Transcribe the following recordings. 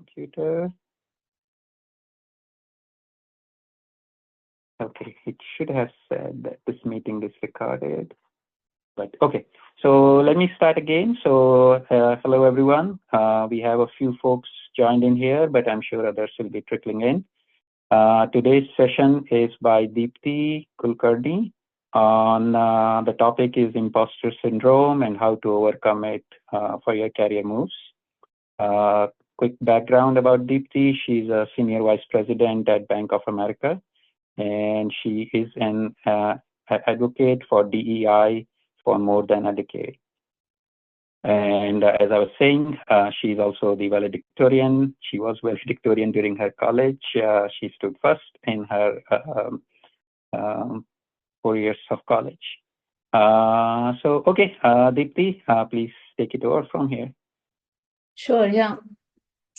computer. Okay, it should have said that this meeting is recorded, but okay. So let me start again. So hello everyone. We have a few folks joined in here, but I'm sure others will be trickling in. Today's session is by Dipti Kulkarni on the topic is Imposter Syndrome and how to overcome it for your career moves. Quick background about Dipti. She's a Senior Vice President at Bank of America, and she is an advocate for DEI for more than a decade. And as I was saying, she's also the valedictorian. She was valedictorian during her college. She stood first in her 4 years of college. So, okay, Dipti, please take it over from here. Sure, yeah.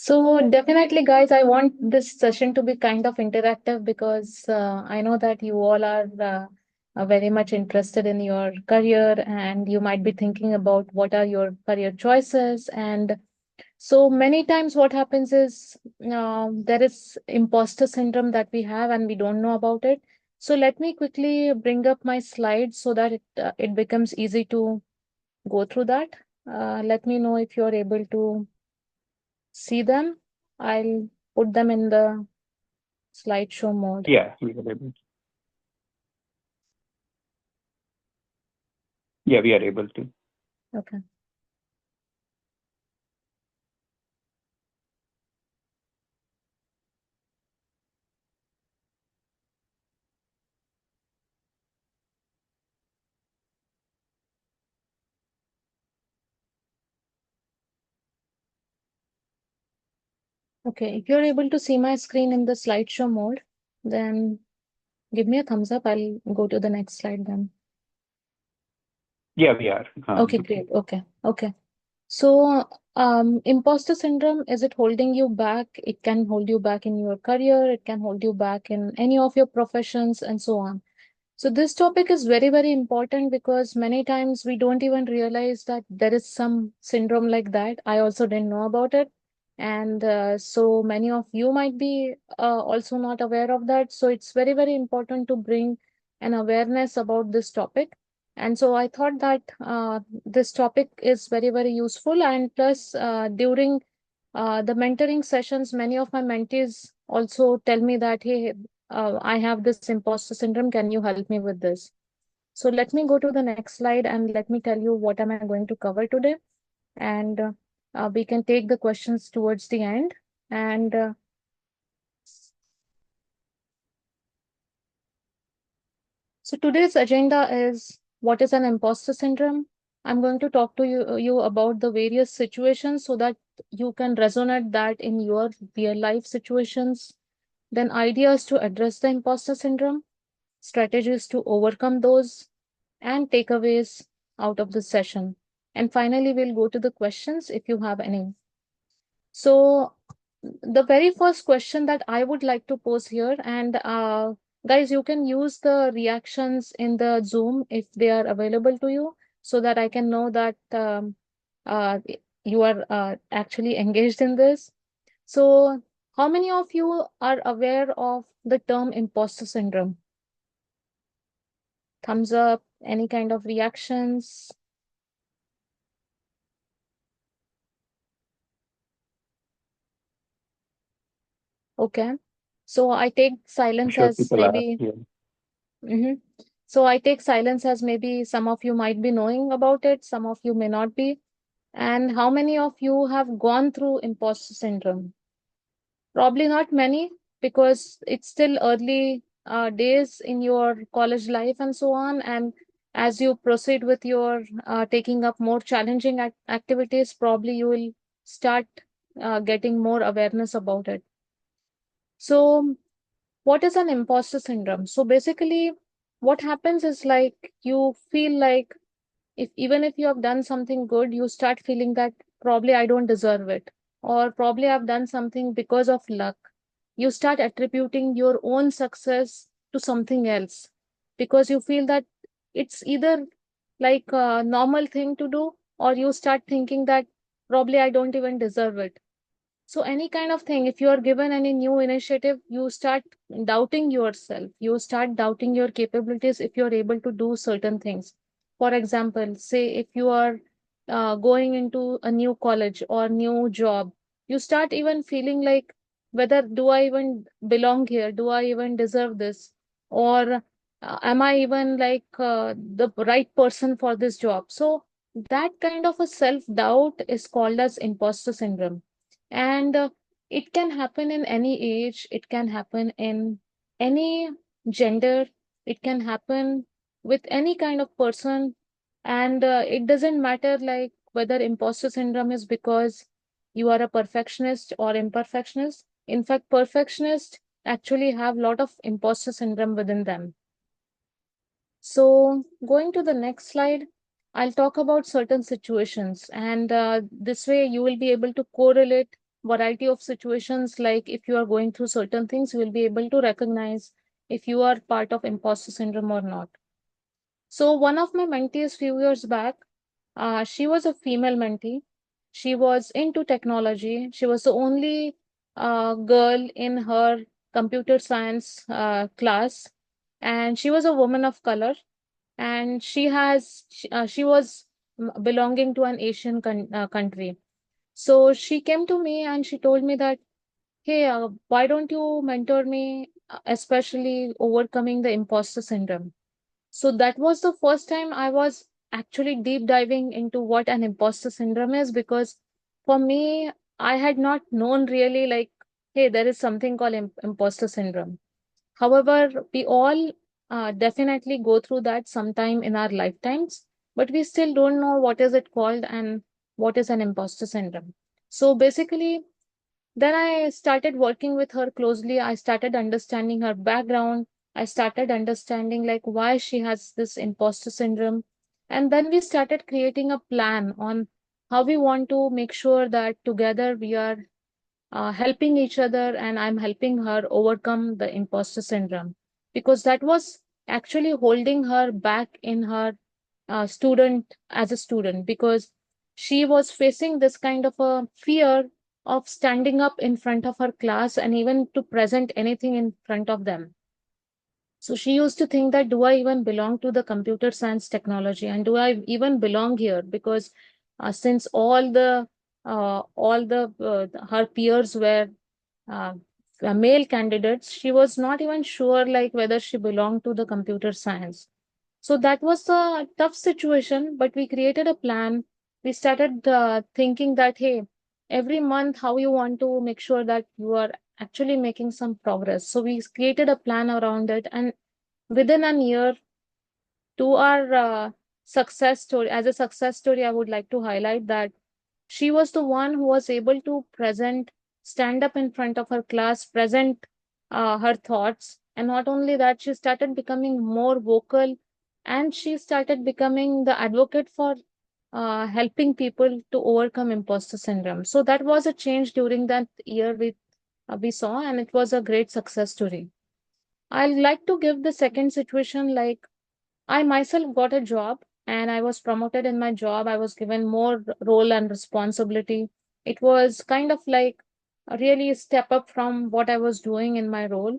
So definitely, guys, I want this session to be kind of interactive because I know that you all are very much interested in your career and you might be thinking about what are your career choices. And so many times what happens is there is imposter syndrome that we have and we don't know about it. So let me quickly bring up my slides so that it becomes easy to go through that. Let me know if you're able to see them. I'll put them in the slideshow mode. Yeah, we are able. Yeah, we are able to. Okay. Okay, if you're able to see my screen in the slideshow mode, then give me a thumbs up. I'll go to the next slide then. Yeah, we are. Okay, great. Okay. So, imposter syndrome, is it holding you back? It can hold you back in your career, it can hold you back in any of your professions, and so on. So, this topic is very, very important because many times we don't even realize that there is some syndrome like that. I also didn't know about it. And so many of you might be also not aware of that. So, it's very, very important to bring an awareness about this topic. And so I thought that this topic is very, very useful. And plus, during the mentoring sessions, many of my mentees also tell me that, hey, I have this imposter syndrome. Can you help me with this? So let me go to the next slide and let me tell you what am I going to cover today. And we can take the questions towards the end. And so today's agenda is what is an imposter syndrome? I'm going to talk to you about the various situations so that you can resonate that in your real life situations. Then ideas to address the imposter syndrome, strategies to overcome those, and takeaways out of the session. And finally, we'll go to the questions if you have any. So the very first question that I would like to pose here, and guys, you can use the reactions in the Zoom if they are available to you so that I can know that uh, you are actually engaged in this. So how many of you are aware of the term imposter syndrome? Thumbs up, any kind of reactions? Okay. So I take I'm silence sure as people are maybe. here. So I take silence as maybe some of you might be knowing about it, some of you may not be. And how many of you have gone through imposter syndrome? Probably not many because it's still early days in your college life and so on. And as you proceed with your taking up more challenging activities, probably you will start getting more awareness about it. So what is an imposter syndrome? So basically, what happens is like you feel like if even if you have done something good, you start feeling that probably I don't deserve it, or probably I've done something because of luck. You start attributing your own success to something else because you feel that it's either like a normal thing to do, or you start thinking that probably I don't even deserve it. So any kind of thing, if you are given any new initiative, you start doubting yourself. You start doubting your capabilities if you're able to do certain things. For example, say if you are going into a new college or new job, you start even feeling like whether do I even belong here? Do I even deserve this? Or am I even like the right person for this job? So that kind of a self doubt is called as imposter syndrome. And it can happen in any age, it can happen in any gender, it can happen with any kind of person. And it doesn't matter like whether imposter syndrome is because you are a perfectionist or imperfectionist. In fact, perfectionists actually have a lot of imposter syndrome within them. So, going to the next slide, I'll talk about certain situations, and this way you will be able to correlate variety of situations. Like if you are going through certain things, you will be able to recognize if you are part of imposter syndrome or not. So, one of my mentees few years back, she was a female mentee. She was into technology. She was the only girl in her computer science class, and she was a woman of color, and she was belonging to an Asian country. So she came to me and she told me that, hey, why don't you mentor me, especially overcoming the imposter syndrome? So that was the first time I was actually deep diving into what an imposter syndrome is, because for me, I had not known really like, hey, there is something called imposter syndrome. However, we all definitely go through that sometime in our lifetimes, but we still don't know what is it called and what is an imposter syndrome. So basically, then I started working with her closely. I started understanding her background. I started understanding like why she has this imposter syndrome. And then we started creating a plan on how we want to make sure that together we are helping each other, and I'm helping her overcome the imposter syndrome, because that was actually holding her back in her student as a student, because she was facing this kind of a fear of standing up in front of her class and even to present anything in front of them. So she used to think that, do I even belong to the computer science technology, and do I even belong here? Because since all the her peers were uh, male candidates, she was not even sure like whether she belonged to the computer science. So that was a tough situation, but we created a plan. We started thinking that, hey, every month, how you want to make sure that you are actually making some progress. So we created a plan around it. And within a year, to our success story, as a success story, I would like to highlight that she was the one who was able to stand up in front of her class, present her thoughts. And not only that, she started becoming more vocal, and she started becoming the advocate for helping people to overcome imposter syndrome. So that was a change during that year we saw, and it was a great success story. I'd like to give the second situation like I myself got a job and I was promoted in my job. I was given more role and responsibility. It was kind of like a really step up from what I was doing in my role.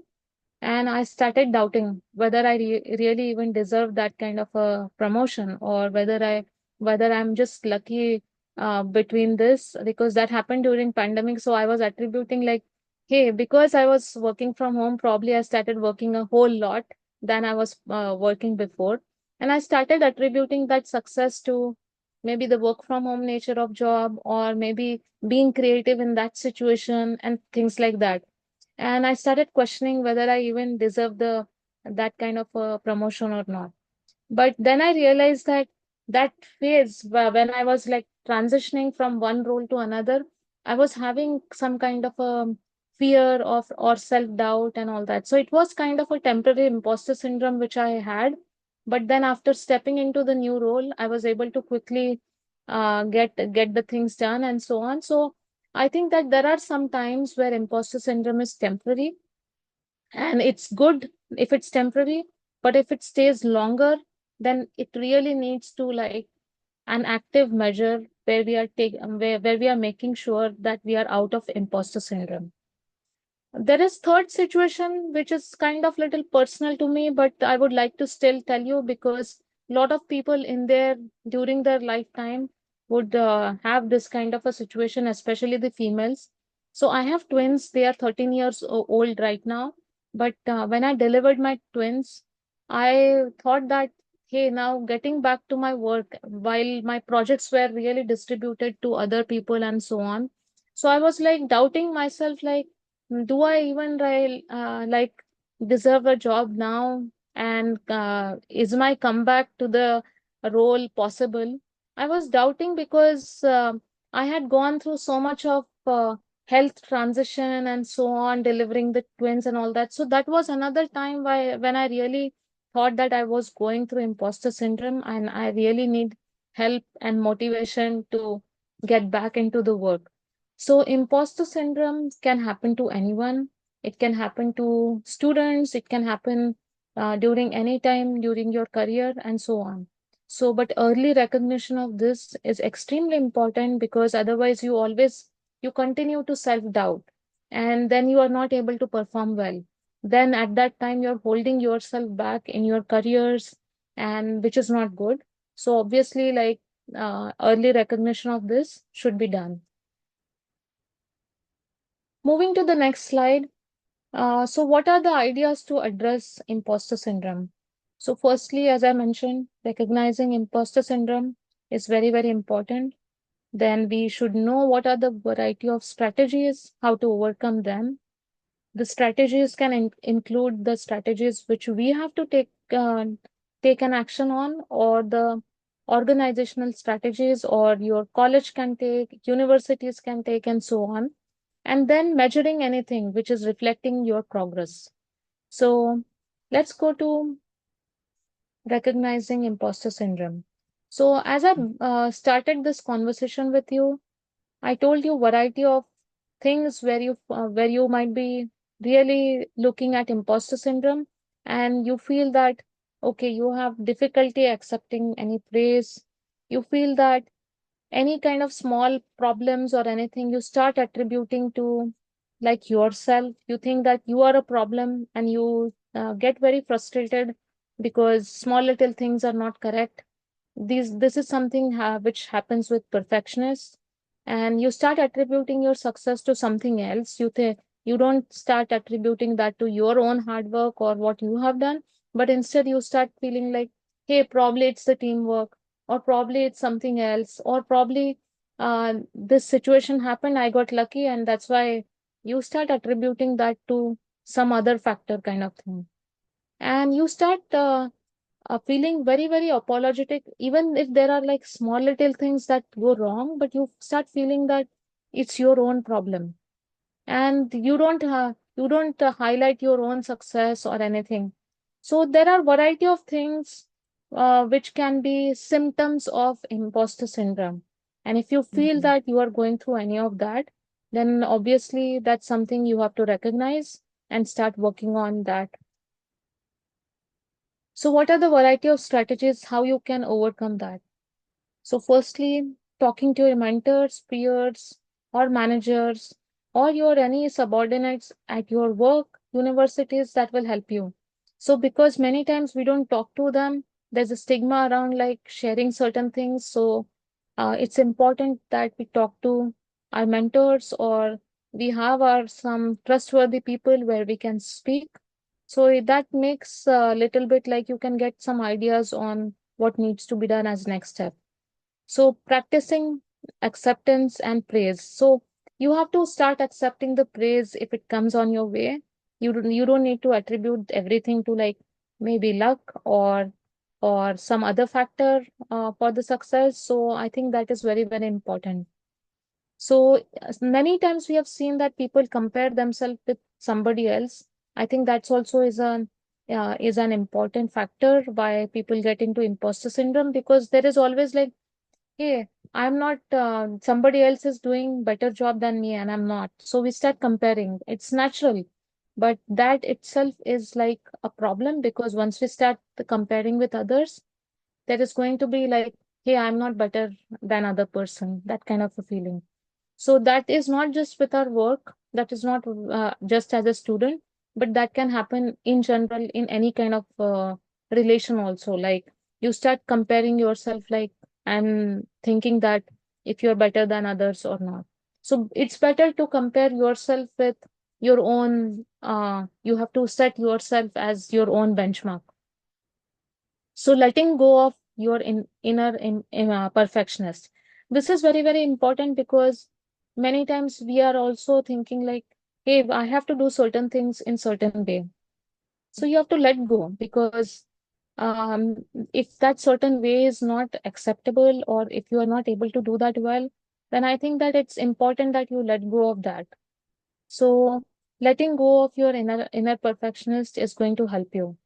And I started doubting whether I really even deserve that kind of a promotion, or whether I'm just lucky between this, because that happened during pandemic. So I was attributing like, hey, because I was working from home, probably I started working a whole lot than I was working before. And I started attributing that success to maybe the work from home nature of job, or maybe being creative in that situation and things like that. And I started questioning whether I even deserve the that kind of a promotion or not. But then I realized that that phase when I was like transitioning from one role to another, I was having some kind of a fear of or self doubt and all that. So it was kind of a temporary imposter syndrome which I had. But then after stepping into the new role, I was able to quickly get the things done and so on. So I think that there are some times where imposter syndrome is temporary, and it's good if it's temporary, but if it stays longer, then it really needs to like an active measure where we are where we are making sure that we are out of imposter syndrome. There is third situation which is kind of little personal to me, but I would like to still tell you because a lot of people in their during their lifetime would have this kind of a situation, especially the females. So I have twins. They are 13 years old right now. But when I delivered my twins, I thought that, hey, now getting back to my work while my projects were really distributed to other people and so on. So I was like doubting myself, like, do I even like deserve a job now? And is my comeback to the role possible? I was doubting because I had gone through so much of health transition and so on, delivering the twins and all that. So that was another time when I really thought that I was going through imposter syndrome and I really need help and motivation to get back into the work. So imposter syndrome can happen to anyone. It can happen to students. It can happen during any time during your career and so on. So, but early recognition of this is extremely important because otherwise you continue to self-doubt and then you are not able to perform well. Then at that time you're holding yourself back in your careers and which is not good. So obviously like early recognition of this should be done. Moving to the next slide. So, what are the ideas to address imposter syndrome? So, firstly, as I mentioned, recognizing imposter syndrome is very, very important. Then we should know what are the variety of strategies, how to overcome them. The strategies can include the strategies which we have to take an action on, or the organizational strategies, or your college can take, universities can take, and so on, and then measuring anything which is reflecting your progress. So let's go to recognizing imposter syndrome. So as I started this conversation with you, I told you variety of things where you might be really looking at imposter syndrome and you feel that okay, you have difficulty accepting any praise. You feel that any kind of small problems or anything you start attributing to like yourself. You think that you are a problem and you get very frustrated because small little things are not correct. This is something which happens with perfectionists, and you start attributing your success to something else. You don't start attributing that to your own hard work or what you have done, but instead you start feeling like, hey, probably it's the teamwork, or probably it's something else, or probably this situation happened, I got lucky, and that's why you start attributing that to some other factor kind of thing. And you start feeling very, very apologetic, even if there are like small little things that go wrong, but you start feeling that it's your own problem. And you don't highlight your own success or anything. So there are variety of things which can be symptoms of imposter syndrome. And if you feel Mhm. that you are going through any of that, then obviously that's something you have to recognize and start working on that. So what are the variety of strategies how you can overcome that? So, firstly, talking to your mentors, peers, or managers, or your any subordinates at your work, universities, that will help you. So, because many times we don't talk to them, there's a stigma around like sharing certain things. So, it's important that we talk to our mentors, or we have our some trustworthy people where we can speak. So that makes a little bit like you can get some ideas on what needs to be done as next step. So practicing acceptance and praise. So you have to start accepting the praise if it comes on your way. You don't need to attribute everything to like maybe luck or some other factor for the success. So I think that is very, very important. So many times we have seen that people compare themselves with somebody else. I think that's also is an important factor why people get into imposter syndrome, because there is always like, hey, I'm not, somebody else is doing better job than me and I'm not. So we start comparing. It's natural. But that itself is like a problem, because once we start comparing with others, there is going to be like hey, I'm not better than other person, that kind of a feeling. So that is not just with our work, that is not just as a student, but that can happen in general in any kind of relation also. Like you start comparing yourself, like, and thinking that if you're better than others or not. So it's better to compare yourself with your own, you have to set yourself as your own benchmark. So letting go of your perfectionist. This is very, very important because many times we are also thinking like, hey, I have to do certain things in certain way. So you have to let go because if that certain way is not acceptable or if you are not able to do that well, then I think that it's important that you let go of that. So letting go of your inner perfectionist is going to help you.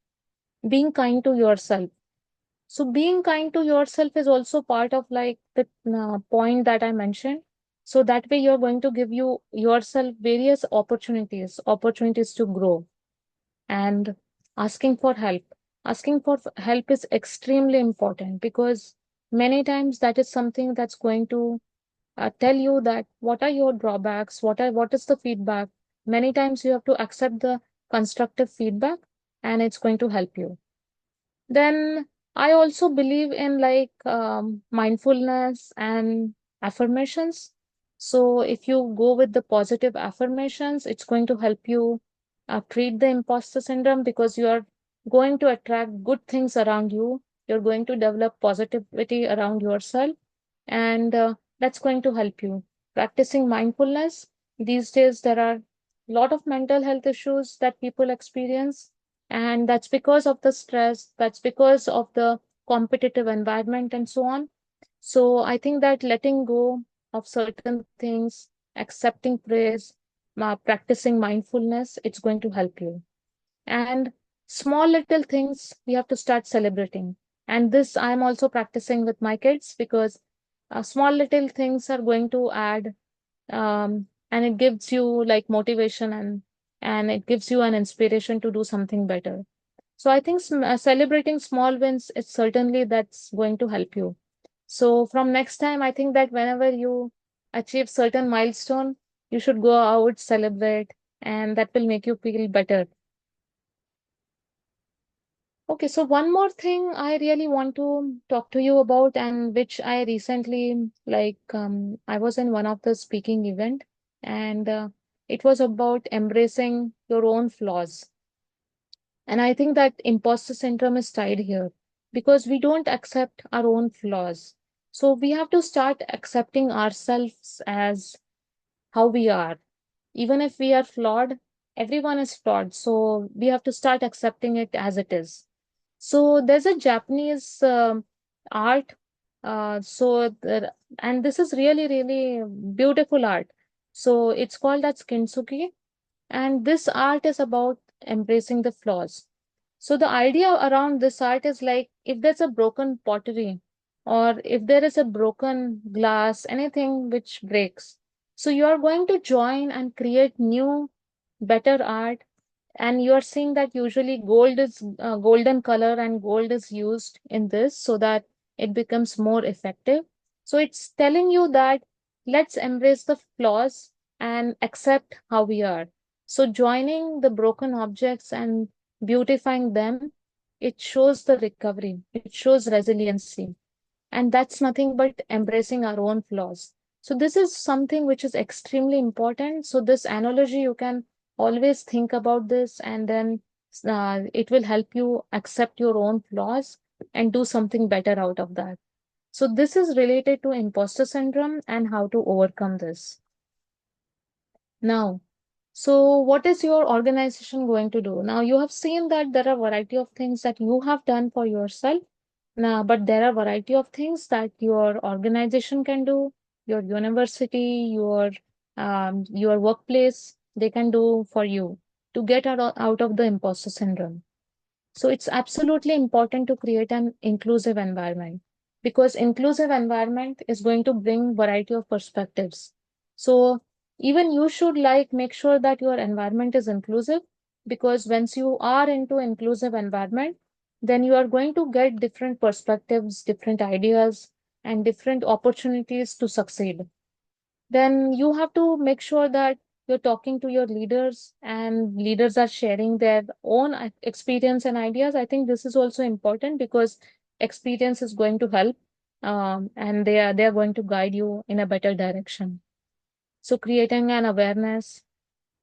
Being kind to yourself, so being kind to yourself is also part of like the point that I mentioned. So that way you're going to give you yourself various opportunities to grow and asking for help. Asking for help is extremely important because many times that is something that's going to tell you that what are your drawbacks, what is the feedback. Many times you have to accept the constructive feedback and it's going to help you. Then I also believe in like mindfulness and affirmations. So if you go with the positive affirmations, it's going to help you treat the imposter syndrome because you are going to attract good things around you. You're going to develop positivity around yourself, and that's going to help you. Practicing mindfulness. These days, there are a lot of mental health issues that people experience, and that's because of the stress, that's because of the competitive environment, and so on. So I think that letting go of certain things, accepting praise, practicing mindfulness, it's going to help you. And small little things we have to start celebrating. And this I'm also practicing with my kids because small little things are going to add, and it gives you like motivation, and it gives you an inspiration to do something better. So I think celebrating small wins is certainly that's going to help you. So from next time, I think that whenever you achieve certain milestone, you should go out, celebrate, and that will make you feel better. Okay, so one more thing I really want to talk to you about, and which I recently like, I was in one of the speaking event, and it was about embracing your own flaws. And I think that imposter syndrome is tied here because we don't accept our own flaws. So we have to start accepting ourselves as how we are. Even if we are flawed, everyone is flawed. So we have to start accepting it as it is. So there's a Japanese art. And this is really, really beautiful art. So it's called as kintsugi, and this art is about embracing the flaws. So the idea around this art is like if there's a broken pottery or if there is a broken glass, anything which breaks. So you are going to join and create new, better art, and you are seeing that usually gold is golden color and gold is used in this so that it becomes more effective. So it's telling you that let's embrace the flaws and accept how we are. So joining the broken objects and beautifying them, it shows the recovery, it shows resiliency, and that's nothing but embracing our own flaws. So this is something which is extremely important. So this analogy, you can always think about this, and then it will help you accept your own flaws and do something better out of that. So this is related to imposter syndrome and how to overcome this. Now, so what is your organization going to do? Now you have seen that there are a variety of things that you have done for yourself. Now, but there are a variety of things that your organization can do, your university, your workplace, they can do for you to get out of the imposter syndrome. So it's absolutely important to create an inclusive environment because inclusive environment is going to bring variety of perspectives. So even you should like make sure that your environment is inclusive, because once you are into inclusive environment, then you are going to get different perspectives, different ideas. and different opportunities to succeed. Then you have to make sure that you're talking to your leaders and leaders are sharing their own experience and ideas. I think this is also important because experience is going to help, and they are going to guide you in a better direction. So creating an awareness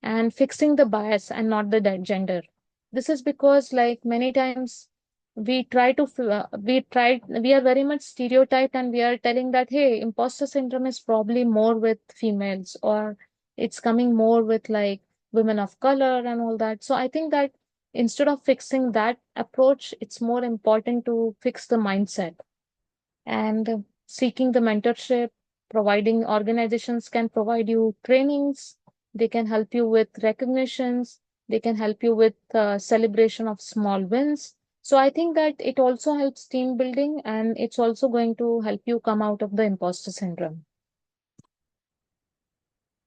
and fixing the bias and not the gender. This is because, like, many times we are very much stereotyped, and we are telling that, hey, imposter syndrome is probably more with females, or it's coming more with like women of color and all that. So I think that instead of fixing that approach, it's more important to fix the mindset and seeking the mentorship. Providing organizations can provide you trainings, they can help you with recognitions, they can help you with celebration of small wins. So I think that it also helps team building, and it's also going to help you come out of the imposter syndrome.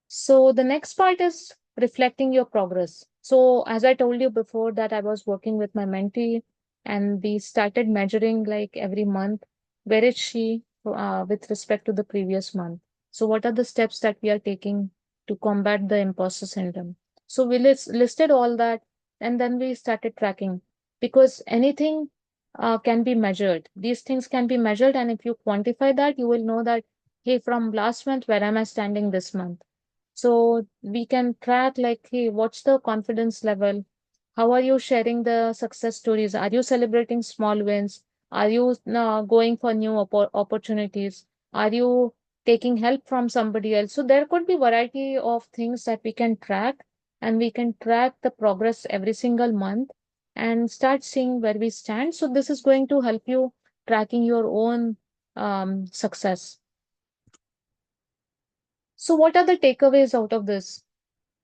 So the next part is reflecting your progress. So as I told you before that I was working with my mentee, and we started measuring like every month, where is she with respect to the previous month. So what are the steps that we are taking to combat the imposter syndrome. So we listed all that, and then we started tracking, because anything can be measured. These things can be measured, and if you quantify that, you will know that, hey, from last month, where am I standing this month? So we can track like, hey, what's the confidence level? How are you sharing the success stories? Are you celebrating small wins? Are you going for new opportunities? Are you taking help from somebody else? So there could be variety of things that we can track, and we can track the progress every single month and start seeing where we stand. So this is going to help you tracking your own success. So what are the takeaways out of this?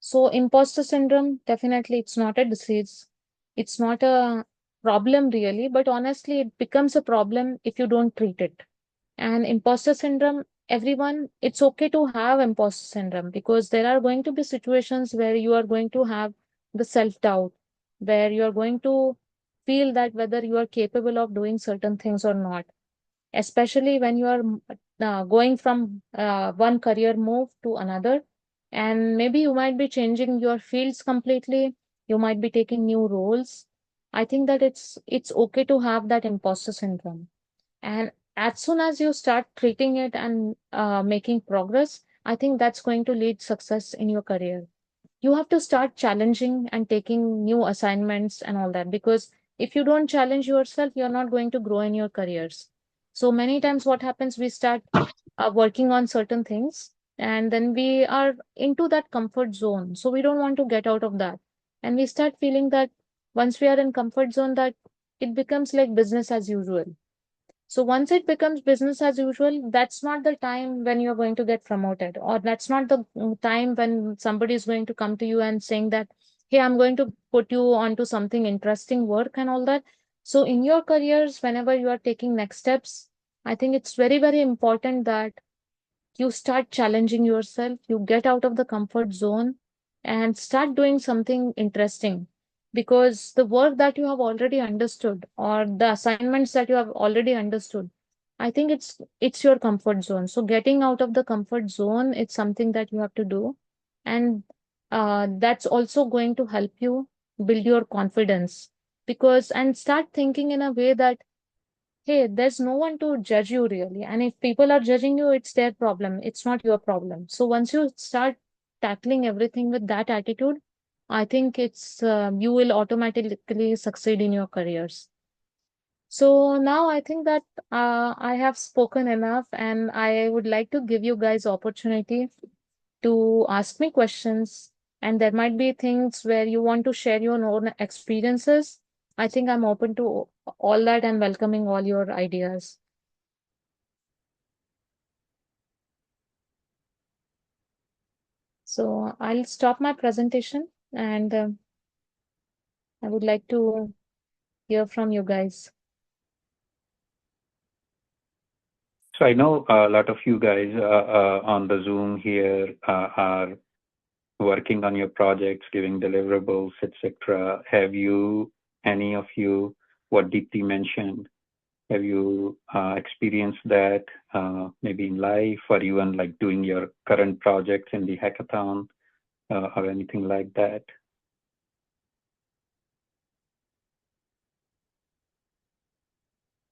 So, imposter syndrome, definitely, it's not a disease. It's not a problem, really, but honestly, it becomes a problem if you don't treat it. And imposter syndrome, everyone, it's okay to have imposter syndrome, because there are going to be situations where you are going to have the self doubt, where you are going to feel that whether you are capable of doing certain things or not, especially when you are going from one career move to another, and maybe you might be changing your fields completely, you might be taking new roles. I think that it's okay to have that imposter syndrome, and as soon as you start treating it and making progress, I think that's going to lead success in your career. You have to start challenging and taking new assignments and all that, because if you don't challenge yourself, you're not going to grow in your careers. So many times what happens, we start working on certain things, and then we are into that comfort zone, so we don't want to get out of that, and we start feeling that once we are in comfort zone, that it becomes like business as usual. So once it becomes business as usual, that's not the time when you're going to get promoted, or that's not the time when somebody is going to come to you and saying that, hey, I'm going to put you onto something interesting work and all that. So in your careers, whenever you are taking next steps, I think it's very, very important that you start challenging yourself, you get out of the comfort zone and start doing something interesting. Because the work that you have already understood, or the assignments that you have already understood, I think it's your comfort zone. So getting out of the comfort zone, it's something that you have to do. And that's also going to help you build your confidence, because and start thinking in a way that, hey, there's no one to judge you really. And if people are judging you, it's their problem, it's not your problem. So once you start tackling everything with that attitude, I think you will automatically succeed in your careers. So now I think that I have spoken enough, and I would like to give you guys opportunity to ask me questions. And there might be things where you want to share your own experiences. I think I'm open to all that and welcoming all your ideas. So I'll stop my presentation, and I would like to hear from you guys. So I know a lot of you guys on the Zoom here are working on your projects, giving deliverables, etc. Have you, any of you, what Dipti mentioned, Have you experienced that maybe in life, or even like doing your current projects in the hackathon or anything like that?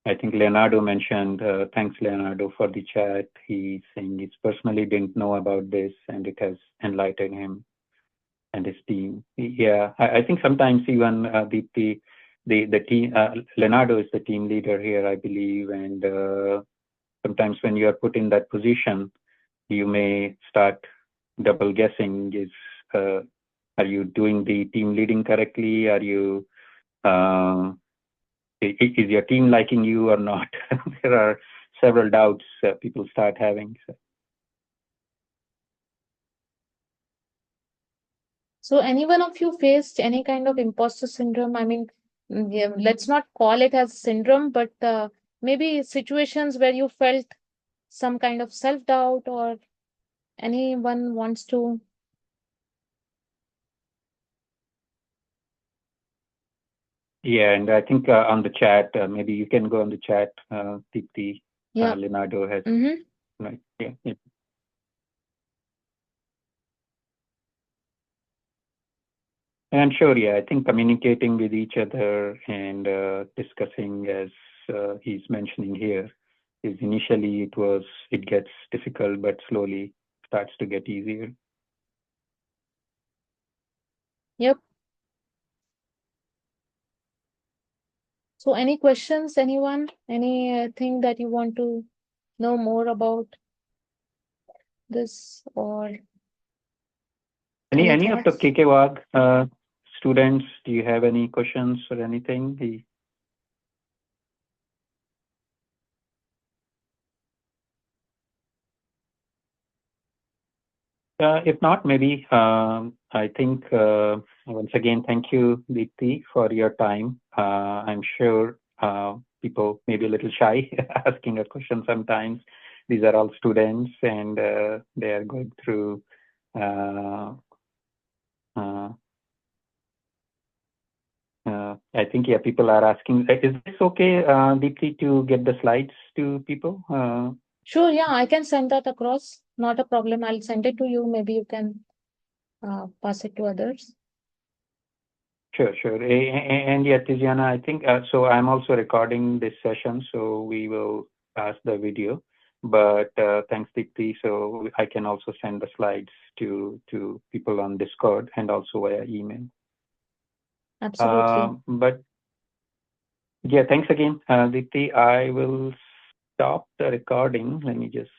I think Leonardo mentioned, thanks Leonardo for the chat. He's saying he personally didn't know about this and it has enlightened him and his team. Yeah, I think sometimes even the team, Leonardo is the team leader here, I believe, and sometimes when you are put in that position, you may start double guessing. Are you doing the team leading correctly? Are you uh, is your team liking you or not? There are several doubts people start having. So any one of you faced any kind of imposter syndrome? I mean, yeah, let's not call it as syndrome, but maybe situations where you felt some kind of self-doubt, or anyone wants to? Yeah, and I think on the chat, maybe you can go on the chat, Dipti. Yeah. Leonardo has, Mm-hmm. right? Yeah, yeah. And I'm sure, yeah, I think communicating with each other and discussing, as he's mentioning here, is initially it gets difficult, but slowly starts to get easier. Yep. So any questions, anyone? Anything that you want to know more about this, or Any of the thoughts? KKWAG students, do you have any questions or anything? If not, maybe I think once again, thank you, Dipti, for your time. I'm sure people may be a little shy asking a question sometimes. These are all students and they are going through uh, I think, yeah, people are asking, is this okay, Deepti, to get the slides to people? Sure, yeah, I can send that across. Not a problem. I'll send it to you. Maybe you can pass it to others. Sure, sure. And yeah, Tiziana, I think, so I'm also recording this session, so we will pass the video. But thanks, Deepti. So I can also send the slides to people on Discord and also via email. Absolutely. But yeah, thanks again, Deepti. I will stop the recording. Let me just